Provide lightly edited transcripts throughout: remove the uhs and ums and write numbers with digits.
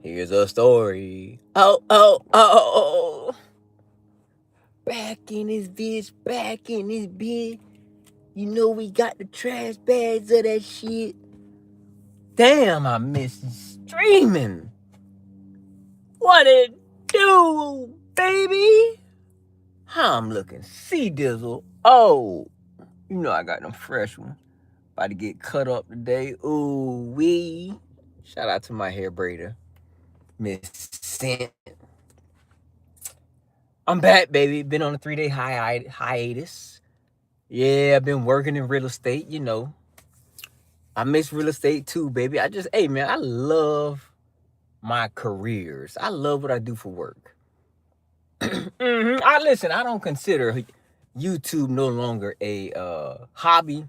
Here's a story. Oh. Back in this bitch, back in this bitch. You know we got the trash bags of that shit. Damn, I miss streaming. What it do, baby? How I'm looking. See Dizzle. Oh, you know I got them fresh ones. About to get cut up today. Ooh, wee. Shout out to my hair braider, Miss Scent. I'm back, baby. Been on a 3-day hiatus. Yeah, I've been working in real estate, you know. I miss real estate too, baby. Hey, man, I love my careers. I love what I do for work. I don't consider YouTube no longer a hobby.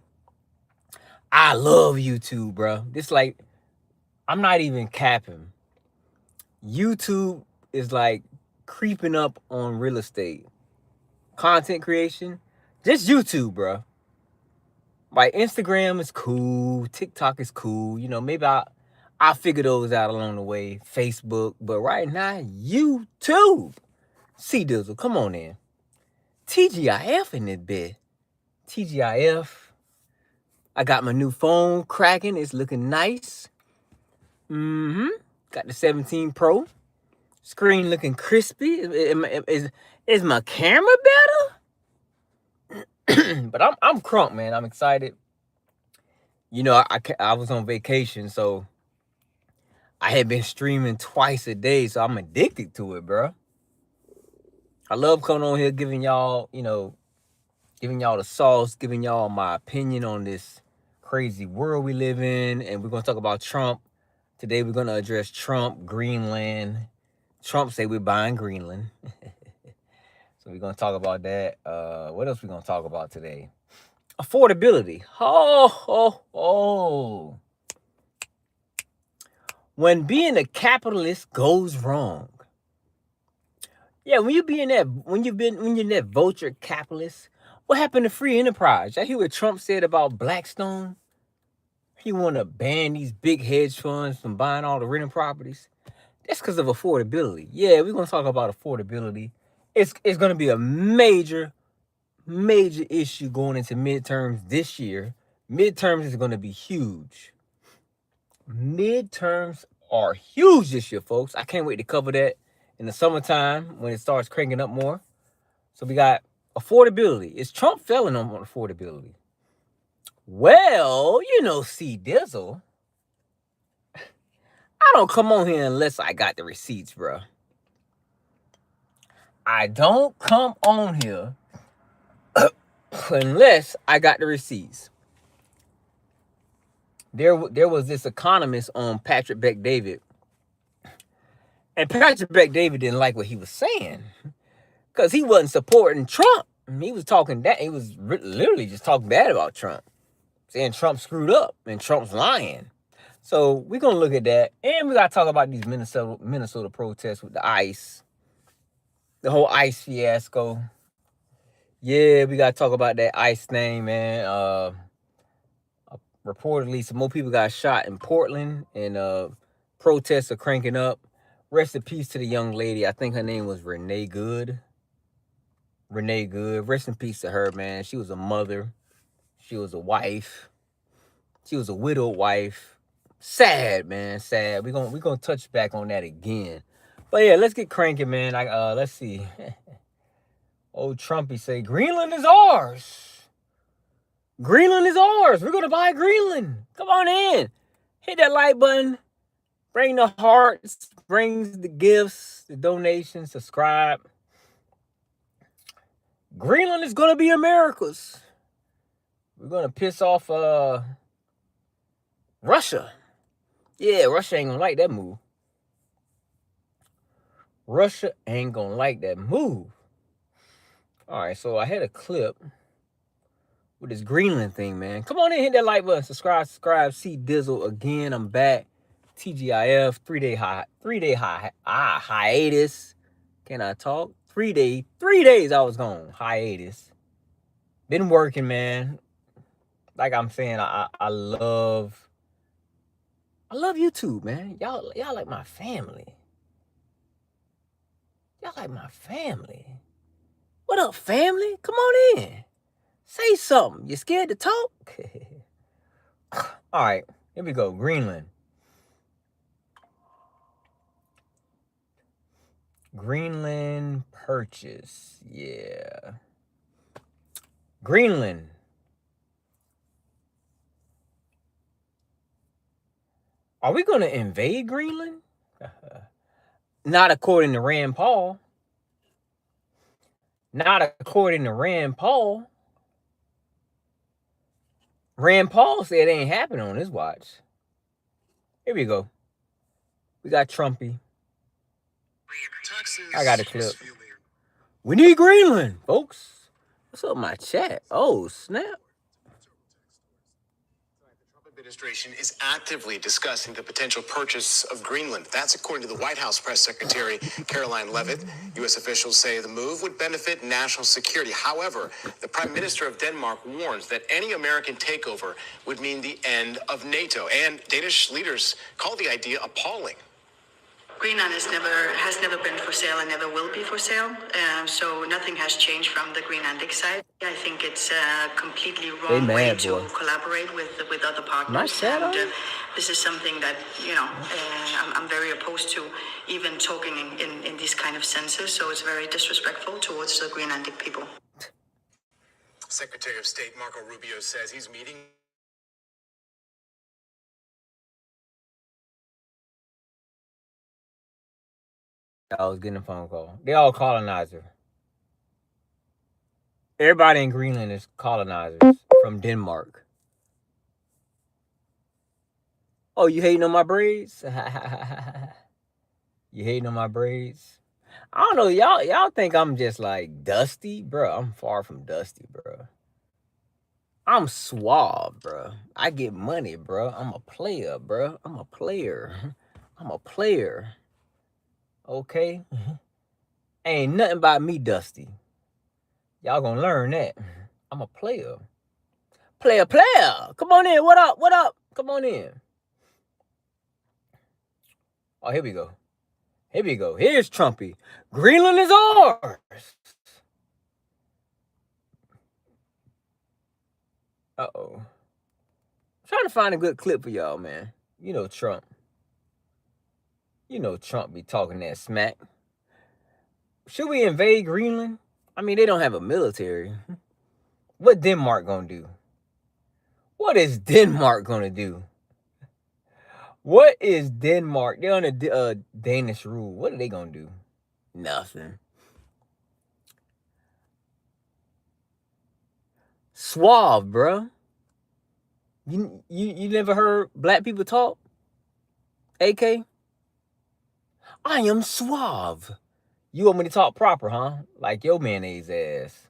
I love YouTube, bro. It's like, I'm not even capping. YouTube is like creeping up on real estate. Content creation, just YouTube, bro. Like Instagram is cool, TikTok is cool. You know, maybe I'll figure those out along the way. Facebook, but right now, YouTube. C Dizzle, come on in. TGIF in this bit. TGIF. I got my new phone cracking. It's looking nice. Got the 17 Pro. Screen looking crispy. Is my camera better? But I'm crunk, man. I'm excited. You know, I was on vacation, so I had been streaming twice a day, so I'm addicted to it, bro. I love coming on here, giving y'all the sauce, giving y'all my opinion on this crazy world we live in, and we're gonna talk about Trump. Today we're gonna address Trump, Greenland. Trump say we're buying Greenland. So we're gonna talk about that. What else we gonna talk about today? Affordability. Oh. When being a capitalist goes wrong. Yeah, when you're in that vulture capitalist, what happened to free enterprise? I hear what Trump said about Blackstone. He want to ban these big hedge funds from buying all the rental properties. That's because of affordability. Yeah, we're gonna talk about affordability. It's gonna be a major issue going into midterms this year. Midterms is gonna be huge. Midterms are huge this year, folks. I can't wait to cover that in the summertime when it starts cranking up more. So we got affordability. Is Trump failing on affordability? Well, C Dizzle. I don't come on here unless I got the receipts, bro. I don't come on here unless I got the receipts. There was this economist on Patrick Bet-David, and Patrick Bet-David didn't like what he was saying because he wasn't supporting Trump. He was talking that he was literally just talking bad about Trump, saying Trump screwed up and Trump's lying. So we're gonna look at that, and we gotta talk about these Minnesota protests with the ICE, the whole ICE fiasco. Yeah, we gotta talk about that ICE thing, man. Reportedly, some more people got shot in Portland, and protests are cranking up. Rest in peace to the young lady. I think her name was Renee Good. Rest in peace to her, man. She was a mother. She was a wife. She was a widowed wife. Sad, man. Sad. We're gonna touch back on that again. But yeah, let's get cranking, man. Let's see. Old Trumpy say Greenland is ours. Greenland is ours. We're gonna buy Greenland. Come on in. Hit that like button. Bring the hearts. Brings the gifts, the donations. Subscribe. Greenland is gonna be America's. We're gonna piss off Russia. Yeah, Russia ain't gonna like that move. Russia ain't gonna like that move. All right, so I had a clip with this Greenland thing, man. Come on in, hit that like button, subscribe. See Dizzle again. I'm back. TGIF 3-day hiatus. Can I talk? 3 days I was gone. Hiatus. Been working, man. Like I'm saying, I love I love YouTube, man. Y'all like my family. Y'all like my family. What up, family? Come on in. Say something. You scared to talk? All right, here we go. Greenland. Greenland purchase. Yeah. Greenland. Are we going to invade Greenland? Not according to Rand Paul. Not according to Rand Paul. Rand Paul said it ain't happening on his watch. Here we go. We got Trumpy. I got a clip. We need Greenland, folks. What's up, my chat? Oh, snap. Administration is actively discussing the potential purchase of Greenland. That's according to the White House press secretary, Caroline Leavitt. U.S. officials say the move would benefit national security. However, the prime minister of Denmark warns that any American takeover would mean the end of NATO. And Danish leaders call the idea appalling. Greenland has never been for sale and never will be for sale. So nothing has changed from the Greenlandic side. I think it's a completely wrong way to collaborate with other partners. And this is something that, I'm very opposed to even talking in these kind of senses. So it's very disrespectful towards the Greenlandic people. Secretary of State Marco Rubio says he's meeting. I was getting a phone call. They all colonizer. Everybody in Greenland is colonizers from Denmark. Oh, you hating on my braids? You hating on my braids? I don't know. Y'all think I'm just like dusty? Bro, I'm far from dusty, bro. I'm suave, bro. I get money, bro. I'm a player, bro. I'm a player. I'm a player. Okay? Ain't nothing about me dusty. Y'all gonna learn that. I'm a player. Player. Come on in. What up? Come on in. Oh, here we go. Here's Trumpy. Greenland is ours. Uh-oh. I'm trying to find a good clip for y'all, man. You know Trump. Trump be talking that smack. Should we invade Greenland? I mean, they don't have a military. What Denmark gonna do? What is Denmark gonna do? What is Denmark? They're on a Danish rule. What are they gonna do? Nothing. Suave, bro. You never heard black people talk? AK? I am suave. You want me to talk proper, huh? Like your mayonnaise ass.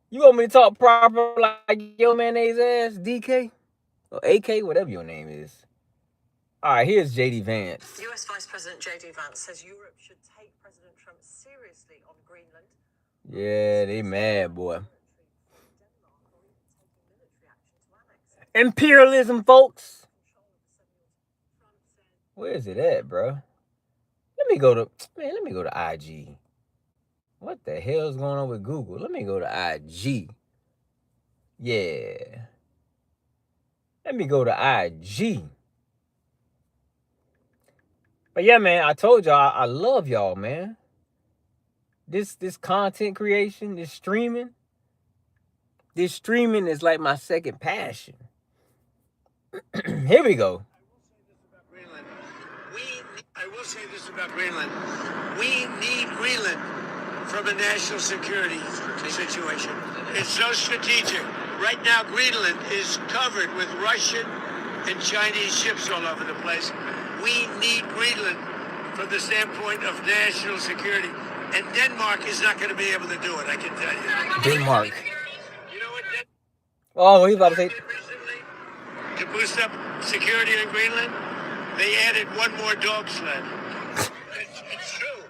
You want me to talk proper like your mayonnaise ass, DK? Or AK, whatever your name is. All right, here's JD Vance. US Vice President JD Vance says Europe should take President Trump seriously on Greenland. Yeah, they mad, boy. Imperialism, folks. Where is it at, bro? Let me go to IG. What the hell is going on with Google? Let me go to IG. Yeah. Let me go to IG. But yeah, man, I told y'all I love y'all, man. This content creation, this streaming is like my second passion. Here we go. I will say this about Greenland. We need Greenland from a national security situation. It's so strategic. Right now, Greenland is covered with Russian and Chinese ships all over the place. We need Greenland from the standpoint of national security. And Denmark is not going to be able to do it, I can tell you. Denmark. You know what Oh, he's about to say... recently, to boost up security in Greenland, they added one more dog sled. It's true.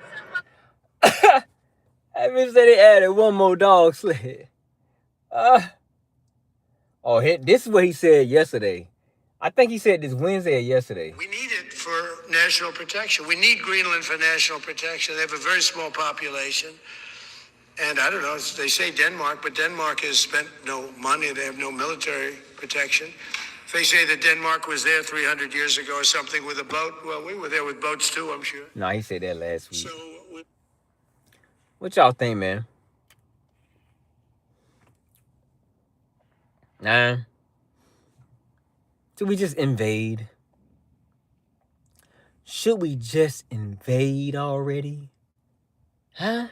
I mean, said they added one more dog sled. This is what he said yesterday. I think he said this Wednesday or yesterday. We need it for national protection. We need Greenland for national protection. They have a very small population. And I don't know, they say Denmark, but Denmark has spent no money. They have no military protection. They say that Denmark was there 300 years ago or something with a boat. Well, we were there with boats too, I'm sure. No, he said that last week. So, what y'all think, man? Nah. Should we just invade? Should we just invade already? Huh?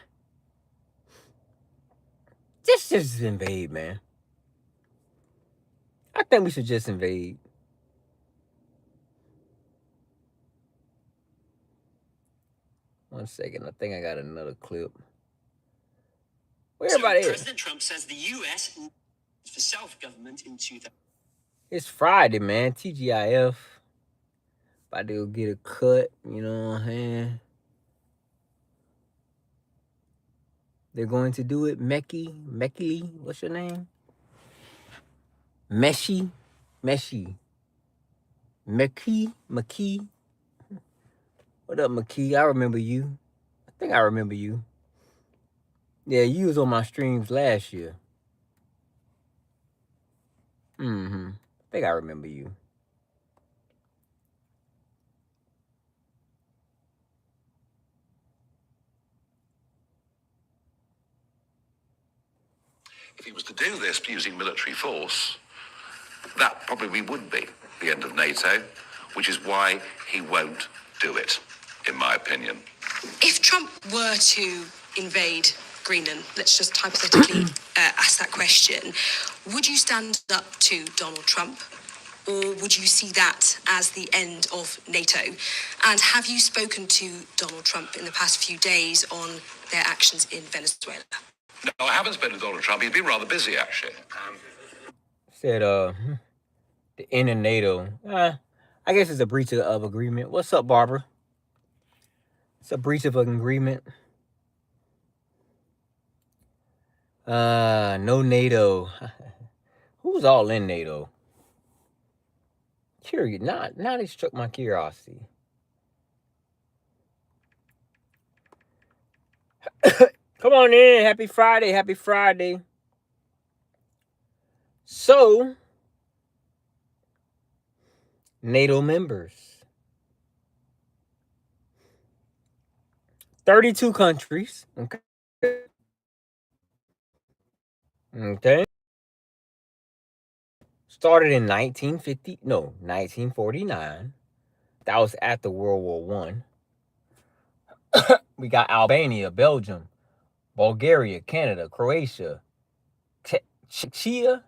Just invade, man. I think we should just invade. One second. I think I got another clip. Where everybody is? President Trump says the U.S. for self-government in 2000. It's Friday, man. TGIF. About to go get a cut. You know what I'm saying? They're going to do it. Mecky. What's your name? Mecky. What up, McKee? I remember you. I think I remember you. Yeah, you was on my streams last year. I think I remember you. If he was to do this using military force, that probably would be the end of NATO, which is why he won't do it, in my opinion. If Trump were to invade Greenland, let's just hypothetically ask that question, would you stand up to Donald Trump, or would you see that as the end of NATO? And have you spoken to Donald Trump in the past few days on their actions in Venezuela? No, I haven't spoken to Donald Trump. He's been rather busy, actually. Said, the end of NATO. I guess it's a breach of agreement. What's up, Barbara? It's a breach of an agreement. No NATO. Who's all in NATO? Curious. Now they struck my curiosity. Come on in. Happy Friday. So, NATO members. 32 countries. Okay. Started in 1949. That was after World War One. We got Albania, Belgium, Bulgaria, Canada, Croatia, Czechia,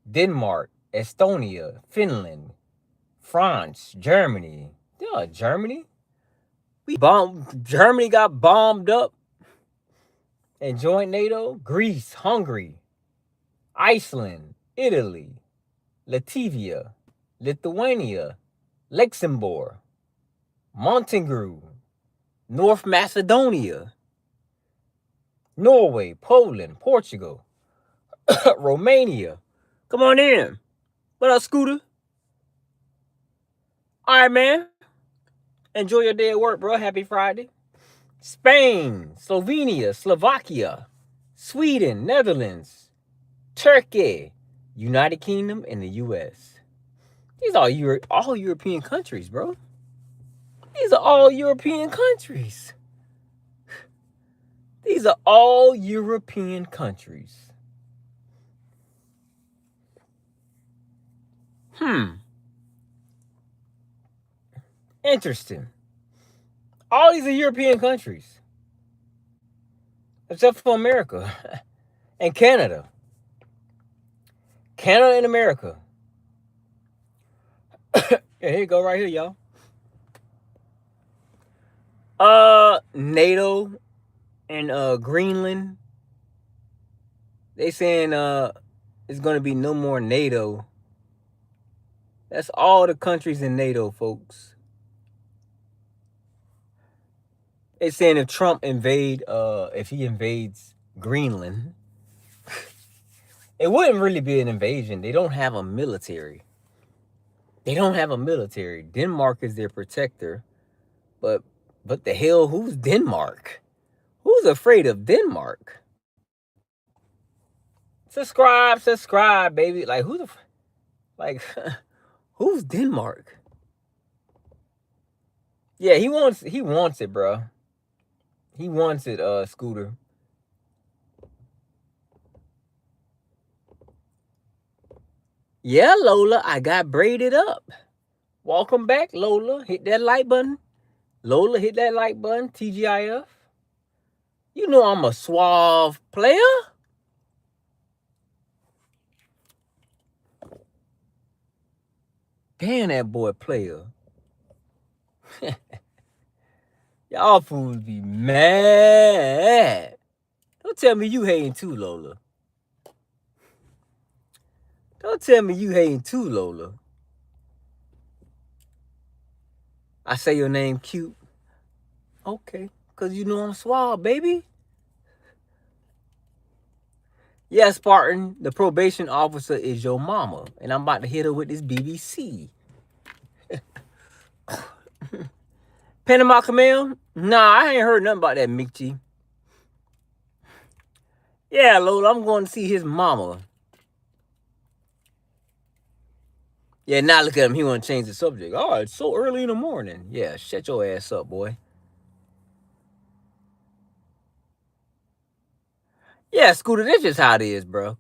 Denmark, Estonia, Finland, France, Germany. Yeah, Germany. Germany got bombed up and joined NATO. Greece, Hungary, Iceland, Italy, Latvia, Lithuania, Luxembourg, Montenegro, North Macedonia, Norway, Poland, Portugal, Romania. Come on in. What up, Scooter? All right, man. Enjoy your day at work, bro. Happy Friday. Spain, Slovenia, Slovakia, Sweden, Netherlands, Turkey, United Kingdom, and the U.S. These are all European countries, bro. These are all European countries. These are all European countries. Interesting. All these are European countries. Except for America and Canada. Canada and America. Here you go, right here, y'all. NATO and Greenland. They saying it's gonna be no more NATO. That's all the countries in NATO, folks. They saying if he invades Greenland, It wouldn't really be an invasion. They don't have a military. They don't have a military. Denmark is their protector. But the hell, who's Denmark? Who's afraid of Denmark? Subscribe, baby. Like, like, who's Denmark? Yeah, he wants it, bro. He wants it, Scooter. Yeah, Lola, I got braided up. Welcome back, Lola. Hit that like button. Lola, hit that like button. TGIF. You know I'm a suave player. Damn, that boy player. Y'all fools be mad. Don't tell me you hating too, Lola. Don't tell me you hating too, Lola. I say your name cute. Okay, because you know I'm suave, baby. Yeah, Spartan, the probation officer is your mama. And I'm about to hit her with this BBC. Panama Camille? Nah, I ain't heard nothing about that, Mickey. Yeah, Lola, I'm going to see his mama. Yeah, now look at him. He want to change the subject. Oh, it's so early in the morning. Yeah, shut your ass up, boy. Yeah, Scooter, that's just how it is, bro.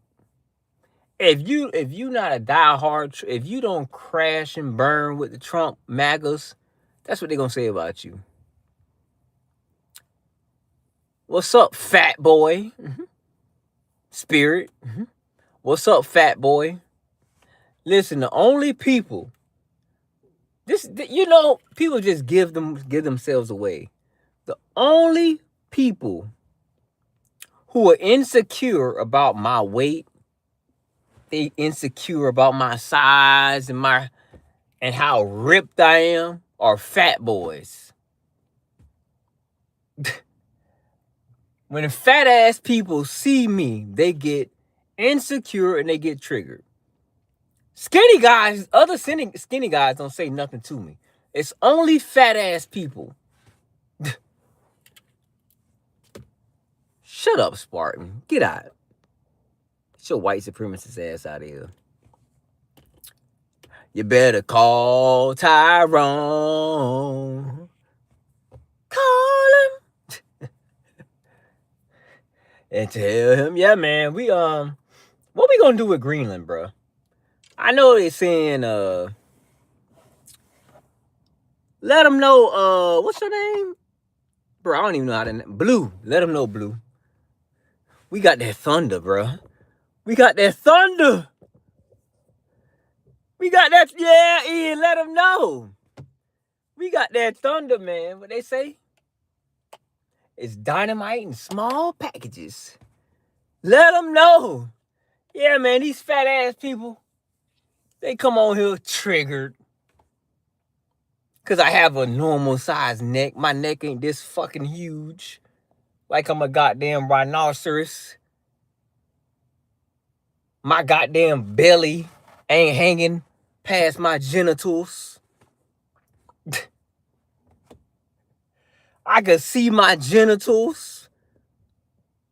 If you not a diehard, if you don't crash and burn with the Trump MAGAs, that's what they're going to say about you. What's up, fat boy? Spirit. What's up, fat boy? Listen, the only people, people just give themselves away. The only people who are insecure about my weight, they insecure about my size and how ripped I am, are fat boys. When fat ass people see me, they get insecure and they get triggered. Skinny guys, other skinny guys don't say nothing to me. It's only fat ass people. Shut up, Spartan. Get out. Get your white supremacist ass out of here. You better call Tyrone. Call him. And tell him, yeah, man, what we gonna do with Greenland, bro? I know they're saying, let them know, what's your name? Bro, I don't even know how to name. Blue. Let them know, Blue. We got that thunder, bro. We got that thunder. We got that, yeah, Ian, let them know. We got that thunder, man. What they say? It's dynamite in small packages. Let them know. Yeah, man, these fat ass people, they come on here triggered. Because I have a normal size neck. My neck ain't this fucking huge. Like I'm a goddamn rhinoceros. My goddamn belly ain't hanging past my genitals. I could see my genitals.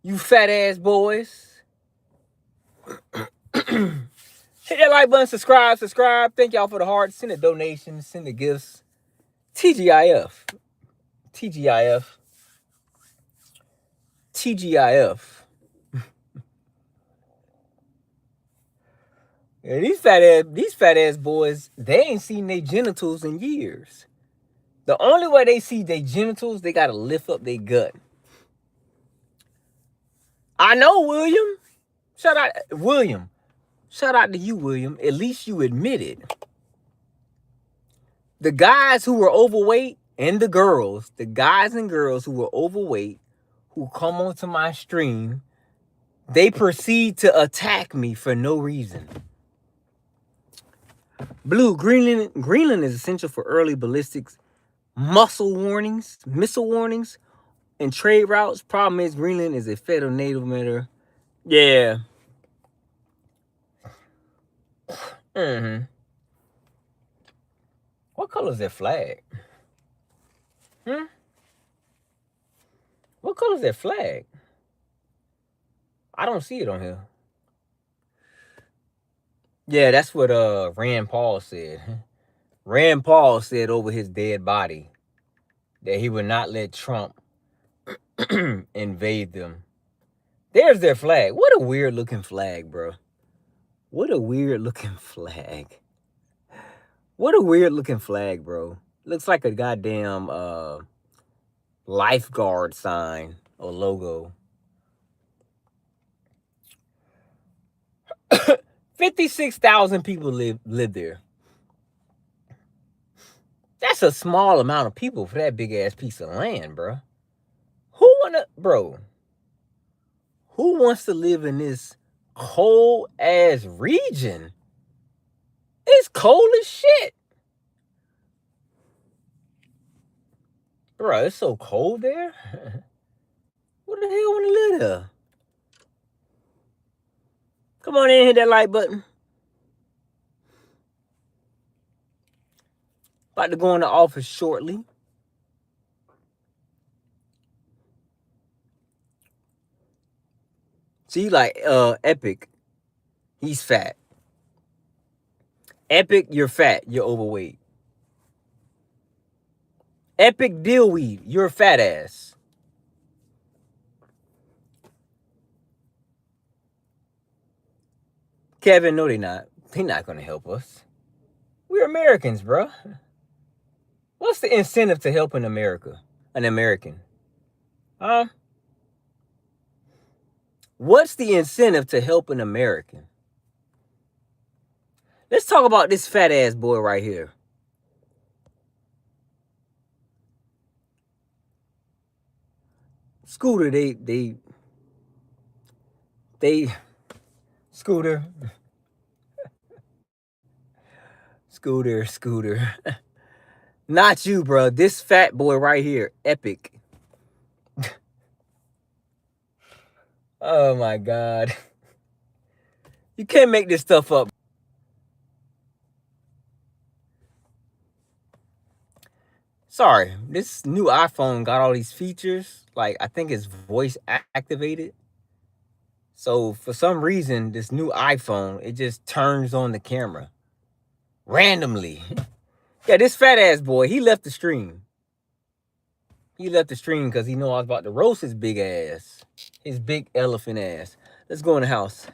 You fat ass boys. Hit that like button, subscribe. Thank y'all for the hearts. Send the donations, send the gifts. TGIF. Yeah, these fat ass boys, they ain't seen their genitals in years. The only way they see their genitals, they gotta lift up their gut. I know, William. Shout out to you, William. At least you admit it. The guys who were overweight and the guys and girls who were overweight, who come onto my stream, they proceed to attack me for no reason. Blue, Greenland is essential for early ballistics, missile warnings, and trade routes. Problem is, Greenland is a federal native matter. Yeah. Mm-hmm. What color is that flag? What color is that flag? I don't see it on here. Yeah, that's what Rand Paul said. Rand Paul said over his dead body that he would not let Trump invade them. There's their flag. What a weird looking flag, bro. What a weird looking flag. What a weird looking flag, bro. Looks like a goddamn lifeguard sign or logo. 56,000 people live there. That's a small amount of people for that big ass piece of land, bro. Who wants to live in this cold ass region? It's cold as shit. Bro, it's so cold there. What the hell want to live there? Come on in, hit that like button. About to go in the office shortly. See, like Epic, he's fat. Epic, you're fat. You're overweight. Epic Dillweed, you're a fat ass. Kevin, no, they not. They're not going to help us. We're Americans, bro. What's the incentive to help an American? What's the incentive to help an American? Let's talk about this fat ass boy right here. Scooter, Scooter. Not you, bro. This fat boy right here, Epic. Oh my God. You can't make this stuff up. Sorry, this new iPhone got all these features. Like, I think it's voice activated. So for some reason, this new iPhone, it just turns on the camera randomly. Yeah, this fat ass boy, he left the stream. He left the stream because he know I was about to roast his big ass. His big elephant ass. Let's go in the house.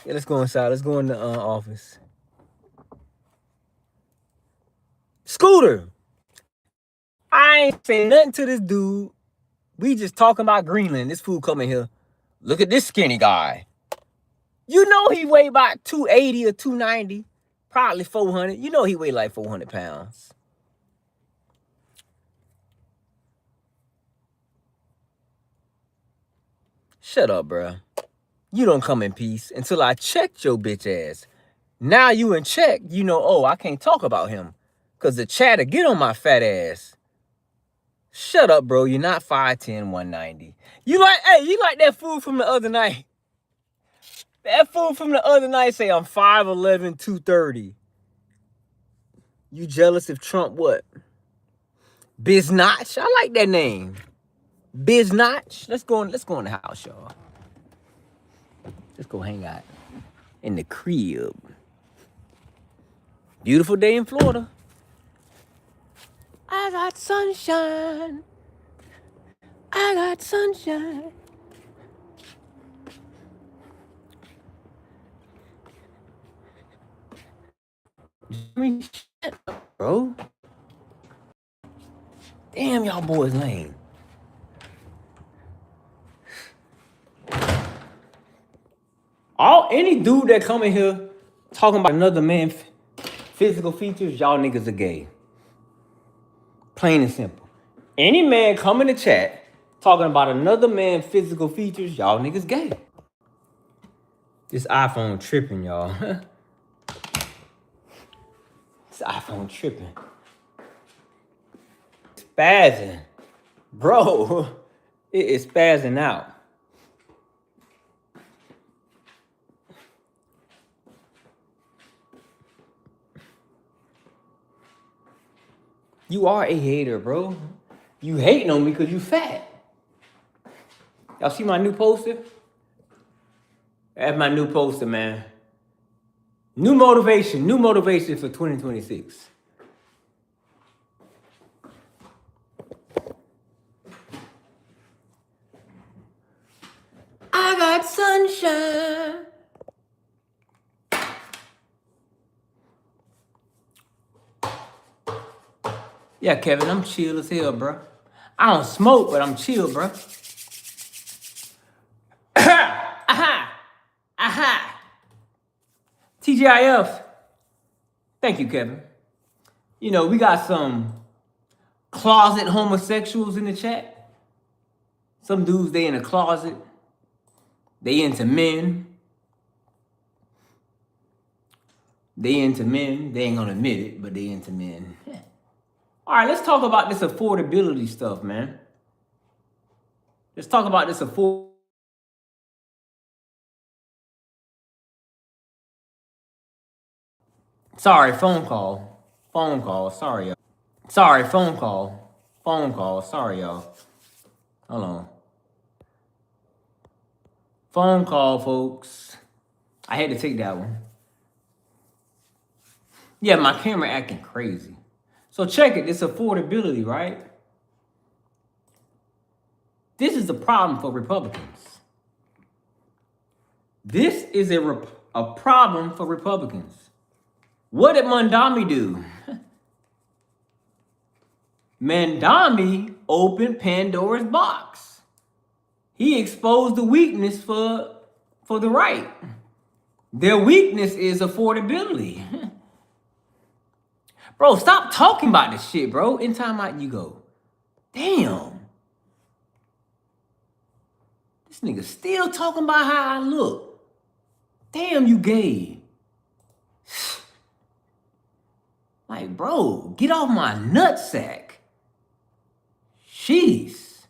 Yeah, let's go inside. Let's go in the office. Scooter, I ain't saying nothing to this dude. We just talking about Greenland. This fool coming here. Look at this skinny guy. You know he weigh about 280 or 290. Probably 400. You know he weigh like 400 pounds. Shut up, bro. You don't come in peace until I checked your bitch ass. Now you in check, you know, oh, I can't talk about him. Because the chatter get on my fat ass. Shut up, bro. You're not 5'10", 190. You like that fool from the other night. That fool from the other night say I'm 5'11", 230. You jealous if Trump what? Biznotch? I like that name. Biznotch. Let's go in the house, y'all. Let's go hang out in the crib. Beautiful day in Florida. I got sunshine. I got sunshine. Shut up, bro. Damn, y'all boys lame. Any dude that come in here talking about another man's physical features, y'all niggas are gay. Plain and simple. Any man come in the chat talking about another man's physical features, y'all niggas gay. This iPhone tripping, y'all. This iPhone tripping. Spazzing. Bro, it is spazzing out. You are a hater, bro. You hating on me because you fat. Y'all see my new poster? That's my new poster, man. New motivation for 2026. I got sunshine. Yeah, Kevin, I'm chill as hell, bro. I don't smoke, but I'm chill, bro. Aha! Aha! TGIF. Thank you, Kevin. You know, we got some closet homosexuals in the chat. Some dudes, they in a closet. They into men. They into men. They ain't gonna admit it, but they into men. All right, let's talk about this affordability stuff, man. Let's talk about this Sorry, phone call. Phone call. Sorry, y'all. Sorry, phone call. Phone call. Sorry, y'all. Hold on. Phone call, folks. I had to take that one. Yeah, my camera acting crazy. So check it. This affordability, right? This is the problem for Republicans. This is a problem for Republicans. What did Mandami do? Mandami opened Pandora's box. He exposed the weakness for the right. Their weakness is affordability. Bro, stop talking about this shit, bro. In time out you go. Damn. This nigga still talking about how I look. Damn, you gay. Like, bro, get off my nutsack. Jeez.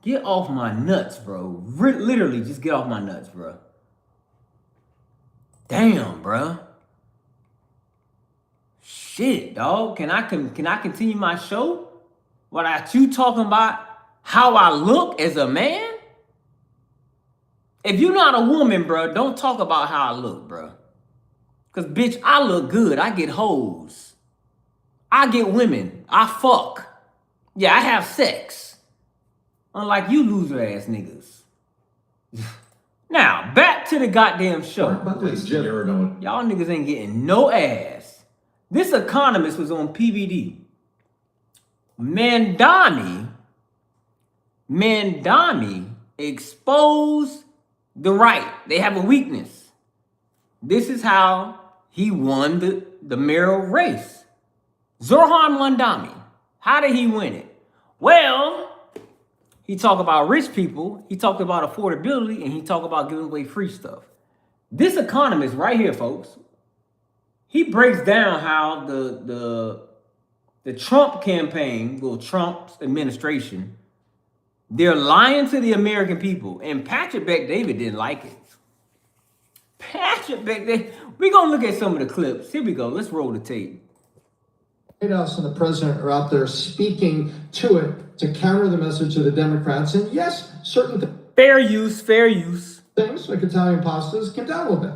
Get off my nuts, bro. Literally, just get off my nuts, bro. Damn, bro. Shit, dog. Can I continue my show without you talking about how I look as a man? If you're not a woman, bro, don't talk about how I look, bro. Because, bitch, I look good. I get hoes. I get women. I fuck. Yeah, I have sex. Unlike you loser ass niggas. Now, back to the goddamn show. Y'all niggas ain't getting no ass. This economist was on PBD. Mandami exposed the right. They have a weakness. This is how he won the mayoral race. Zoran Mandami. How did he win it? Well, he talked about rich people, he talked about affordability, and he talked about giving away free stuff. This economist right here, folks, he breaks down how the Trump campaign, well, Trump's administration, they're lying to the American people. And Patrick Bet-David didn't like it. Patrick Bet-David, we're going to look at some of the clips. Here we go. Let's roll the tape. White House and the president are out there speaking to it to counter the message of the Democrats. And yes, certain fair use things like Italian pastas came down a little bit.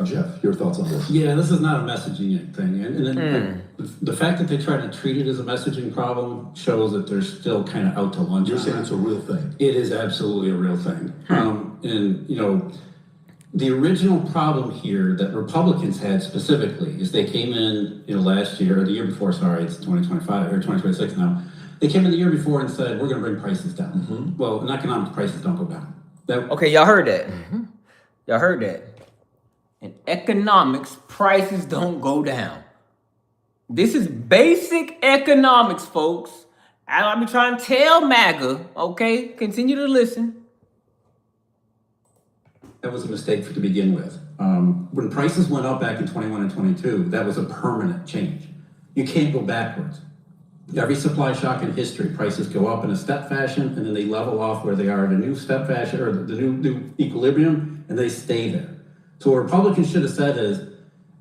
Jeff, your thoughts on this? Yeah, this is not a messaging thing. And the fact that they try to treat it as a messaging problem shows that they're still kind of out to lunch. You're saying it's a real thing? It is absolutely a real thing. And, you know, the original problem here that Republicans had specifically is they came in, you know, last year, or the year before, sorry, it's 2025 or 2026 now. They came in the year before and said, we're going to bring prices down. Mm-hmm. Well, in economics, prices don't go down. Okay, y'all heard that. Y'all heard that. In economics, prices don't go down. This is basic economics, folks. I've been trying to tell MAGA, okay? Continue to listen. That was a mistake to begin with. When prices went up back in 21 and 22, that was a permanent change. You can't go backwards. Every supply shock in history, prices go up in a step fashion, and then they level off where they are in a new step fashion, or the new equilibrium, and they stay there. So what Republicans should have said is,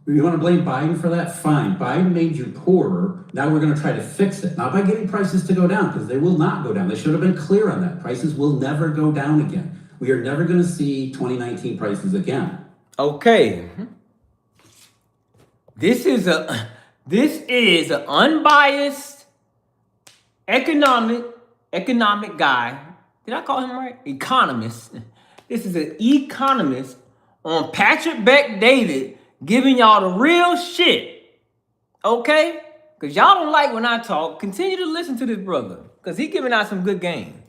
You want to blame Biden for that? Fine. Biden made you poorer. Now we're going to try to fix it. Not by getting prices to go down, because they will not go down. They should have been clear on that. Prices will never go down again. We are never going to see 2019 prices again. Okay. This is an unbiased economic guy. Did I call him right? Economist. This is an economist on Patrick Bet David giving y'all the real shit. Okay? Because y'all don't like when I talk. Continue to listen to this brother, because he's giving out some good game.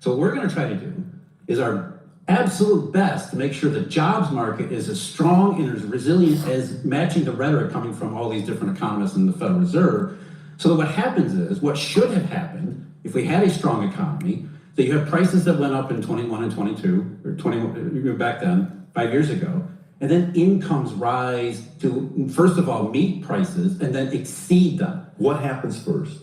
So what we're going to try to do is our absolute best to make sure the jobs market is as strong and as resilient as matching the rhetoric coming from all these different economists in the Federal Reserve. So that what happens is, what should have happened if we had a strong economy, that you have prices that went up in 21 and 22, or 21 back then, 5 years ago, and then incomes rise to, first of all, meet prices and then exceed them. What happens first?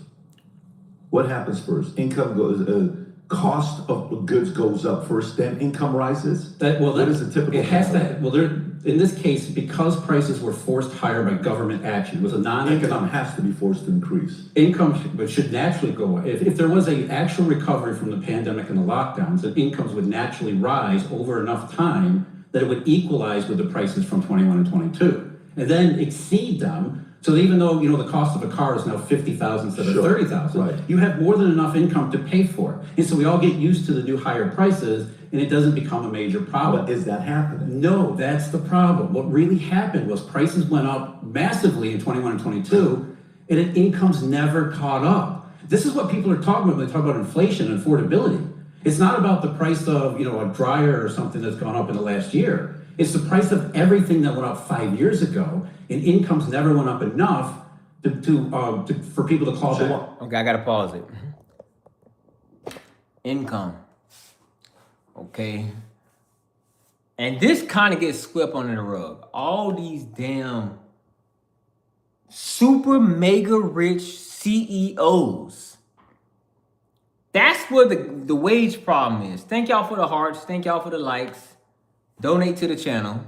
What happens first? Income goes, cost of goods goes up first, then income rises? What is the typical? It has to, well, in this case, because prices were forced higher by government action, it was a Income has to be forced to increase. Income should naturally go up. If there was an actual recovery from the pandemic and the lockdowns, then incomes would naturally rise over enough time that it would equalize with the prices from 21 and 22, and then exceed them. So that even though, the cost of a car is now $50,000 instead of $30,000, right, you have more than enough income to pay for it. And so we all get used to the new higher prices, and it doesn't become a major problem. But is that happening? No, that's the problem. What really happened was prices went up massively in 21 and 22, and incomes never caught up. This is what people are talking about when they talk about inflation and affordability. It's not about the price of, a dryer or something that's gone up in the last year. It's the price of everything that went up 5 years ago, and incomes never went up enough for people to call back. Okay, I gotta pause it. Income. Okay. And this kind of gets swept under the rug. All these damn super mega rich CEOs. That's where the wage problem is. Thank y'all for the hearts. Thank y'all for the likes. Donate to the channel.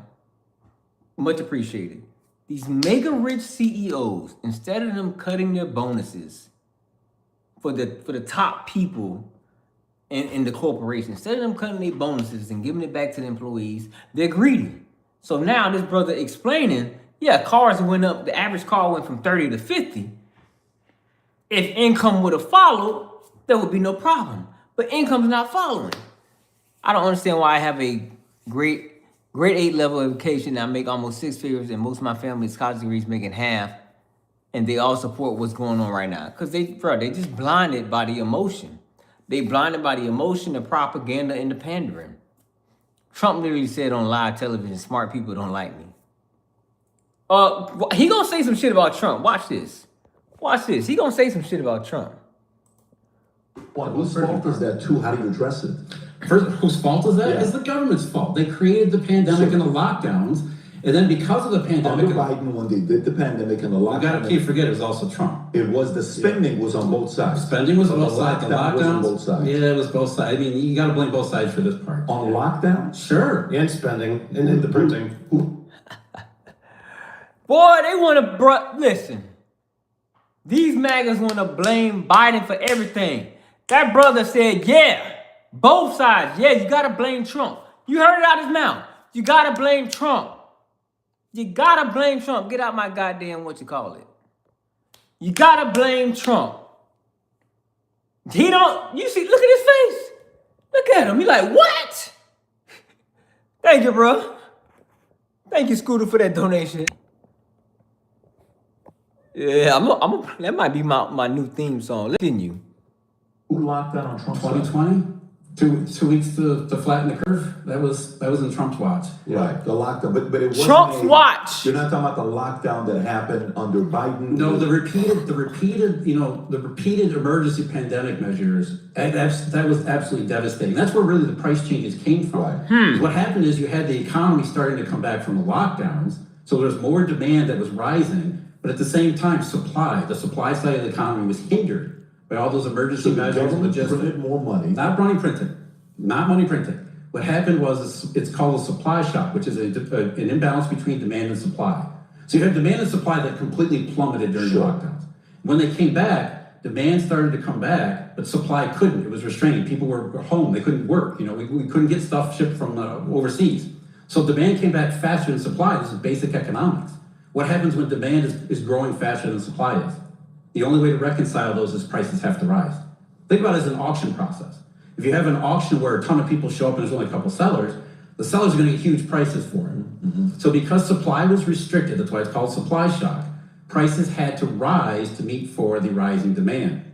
Much appreciated. These mega rich CEOs, instead of them cutting their bonuses for the top people in the corporation, instead of them cutting their bonuses and giving it back to the employees, they're greedy. So now this brother explaining, cars went up, the average car went from 30 to 50. If income would have followed, there would be no problem. But income's not following. I don't understand why I have a grade 8 level education. I make almost 6 figures, and most of my family's college degrees making half, and they all support what's going on right now. Because they just blinded by the emotion. They blinded by the emotion, the propaganda, and the pandering. Trump literally said on live television, smart people don't like me. He gonna say some shit about Trump. Watch this. He gonna say some shit about Trump. Whose fault is that too? How do you address it? First, whose fault is that? It's the government's fault. They created the pandemic and the lockdowns, and then because of the pandemic, under Biden, when they did the pandemic and the lockdown, you forget it was also Trump. It was the spending was on both sides. Spending was on both sides. The lockdown was on lockdowns, both sides. it was both sides. I mean, you got to blame both sides for this part. On lockdown, sure, and spending and the printing. Boy, they want to listen. These MAGAs want to blame Biden for everything. That brother said, both sides. You got to blame Trump. You heard it out his mouth. You got to blame Trump. Get out my goddamn, You got to blame Trump. You see, look at his face. Look at him. He like, what? Thank you, bro. Thank you, Scooter, for that donation. Yeah, that might be my new theme song. Listen, you. Who locked down on Trump's 2020? 2 weeks to flatten the curve. That was in Trump's watch. Right, the lockdown, but it wasn't Trump's watch. You're not talking about the lockdown that happened under Biden. No, the repeated emergency pandemic measures. That was absolutely devastating. That's where really the price changes came from. Right. What happened is you had the economy starting to come back from the lockdowns, so there's more demand that was rising, but at the same time, the supply side of the economy was hindered by all those emergency measures. Government printed more money. Not money printing. What happened was it's called a supply shock, which is an imbalance between demand and supply. So you have demand and supply that completely plummeted during the lockdowns. When they came back, demand started to come back, but supply couldn't. It was restrained. People were home. They couldn't work. We couldn't get stuff shipped from overseas. So demand came back faster than supply. This is basic economics. What happens when demand is growing faster than supply is? The only way to reconcile those is prices have to rise. Think about it as an auction process. If you have an auction where a ton of people show up and there's only a couple sellers, the sellers are going to get huge prices for it. Mm-hmm. So because supply was restricted, that's why it's called supply shock, prices had to rise to meet for the rising demand.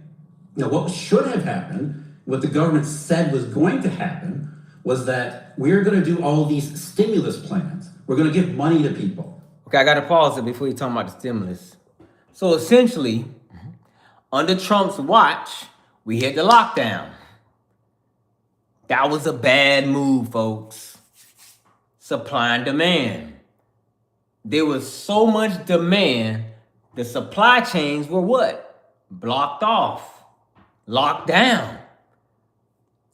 Now, what should have happened, what the government said was going to happen, was that we're going to do all these stimulus plans. We're going to give money to people. Okay, I got to pause it before you talk about the stimulus. So essentially, under Trump's watch, we hit the lockdown. That was a bad move, folks. Supply and demand. There was so much demand, the supply chains were what? Blocked off, locked down.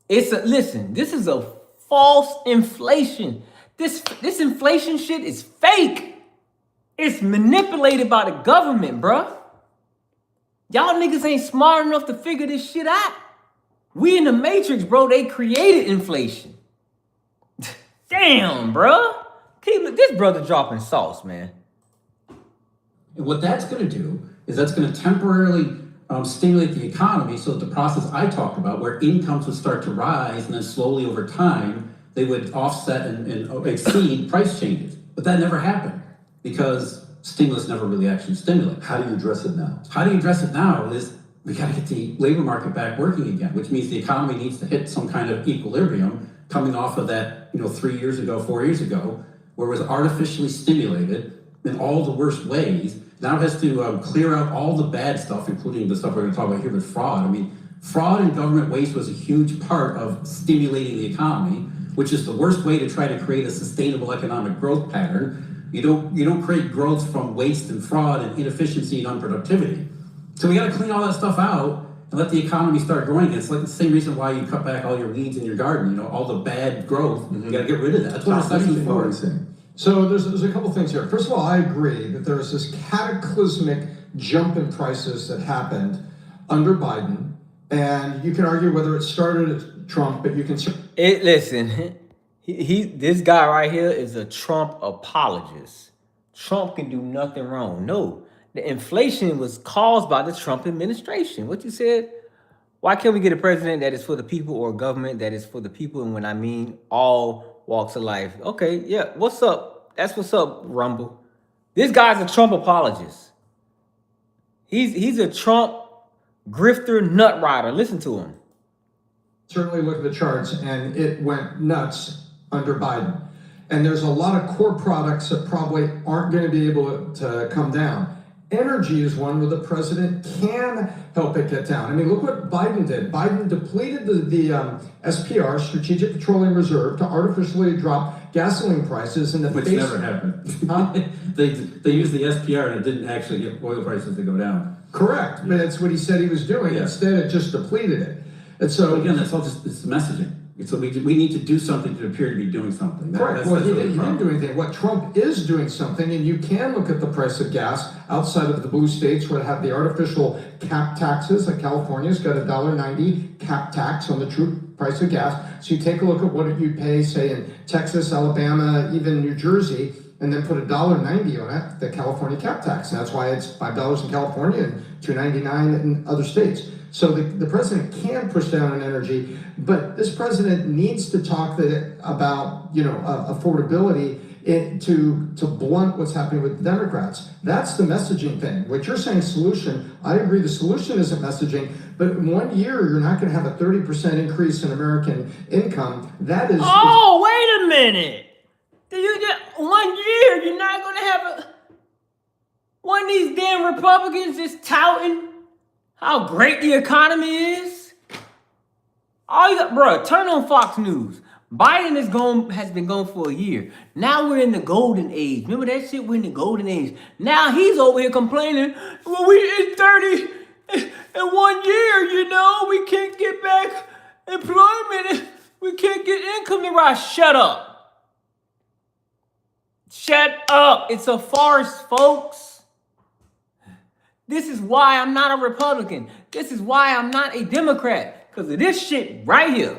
Listen, this is a false inflation. This inflation shit is fake. It's manipulated by the government, bruh. Y'all niggas ain't smart enough to figure this shit out. We in the Matrix, bro. They created inflation. Damn, bro. This brother dropping sauce, man. And what that's going to do is that's going to temporarily stimulate the economy so that the process I talked about, where incomes would start to rise and then slowly over time, they would offset and exceed price changes. But that never happened because stimulus never really actually stimulated. How do you address it now? How do you address it now is we got to get the labor market back working again, which means the economy needs to hit some kind of equilibrium coming off of that, 4 years ago, where it was artificially stimulated in all the worst ways. Now it has to clear out all the bad stuff, including the stuff we're going to talk about here with fraud. I mean, fraud and government waste was a huge part of stimulating the economy, which is the worst way to try to create a sustainable economic growth pattern. You don't create growth from waste and fraud and inefficiency and unproductivity. So we got to clean all that stuff out and let the economy start growing again. It's like the same reason why you cut back all your weeds in your garden. All the bad growth. Mm-hmm. You got to get rid of that. That's what recession's for. So there's a couple things here. First of all, I agree that there was this cataclysmic jump in prices that happened under Biden, and you can argue whether it started at Trump, but you can. Listen, this guy right here is a Trump apologist. Trump can do nothing wrong. No, the inflation was caused by the Trump administration. What you said? Why can't we get a president that is for the people or a government that is for the people? And when I mean all walks of life. Okay, yeah. What's up? That's what's up, Rumble. This guy's a Trump apologist. He's a Trump grifter nut rider. Listen to him. Certainly look at the charts, and it went nuts under Biden. And there's a lot of core products that probably aren't going to be able to come down. Energy is one where the president can help it get down. I mean, look what Biden did. Biden depleted the SPR, Strategic Petroleum Reserve, to artificially drop gasoline prices in the Which never happened. Huh? They used the SPR and it didn't actually get oil prices to go down. Correct, but that's what he said he was doing. Yeah. Instead, it just depleted it. And so again, that's all just it's messaging. So we need to do something to appear to be doing something. Correct. Well, he didn't do anything. What Trump is doing something, and you can look at the price of gas outside of the blue states where they have the artificial cap taxes. Like California's got a $1.90 cap tax on the true price of gas. So you take a look at what you pay, say in Texas, Alabama, even New Jersey, and then put $1.90 on it, the California cap tax. And that's why it's $5 in California and $2.99 in other states. So the president can push down on energy, but this president needs to talk about affordability to blunt what's happening with the Democrats. That's the messaging thing. What you're saying, solution, I agree the solution isn't messaging, but in 1 year, you're not going to have a 30% increase in American income. That is... Oh, wait a minute. 1 year, you're not going to have one of these damn Republicans just touting how great the economy is. All you got, bro, turn on Fox News. Biden has been gone for a year. Now we're in the golden age. Remember that shit? We're in the golden age. Now he's over here complaining, well, we in 30 in 1 year, we can't get back employment. We can't get income to rise. Shut up. Shut up. It's a farce, folks. This is why I'm not a Republican. This is why I'm not a Democrat. Because of this shit right here.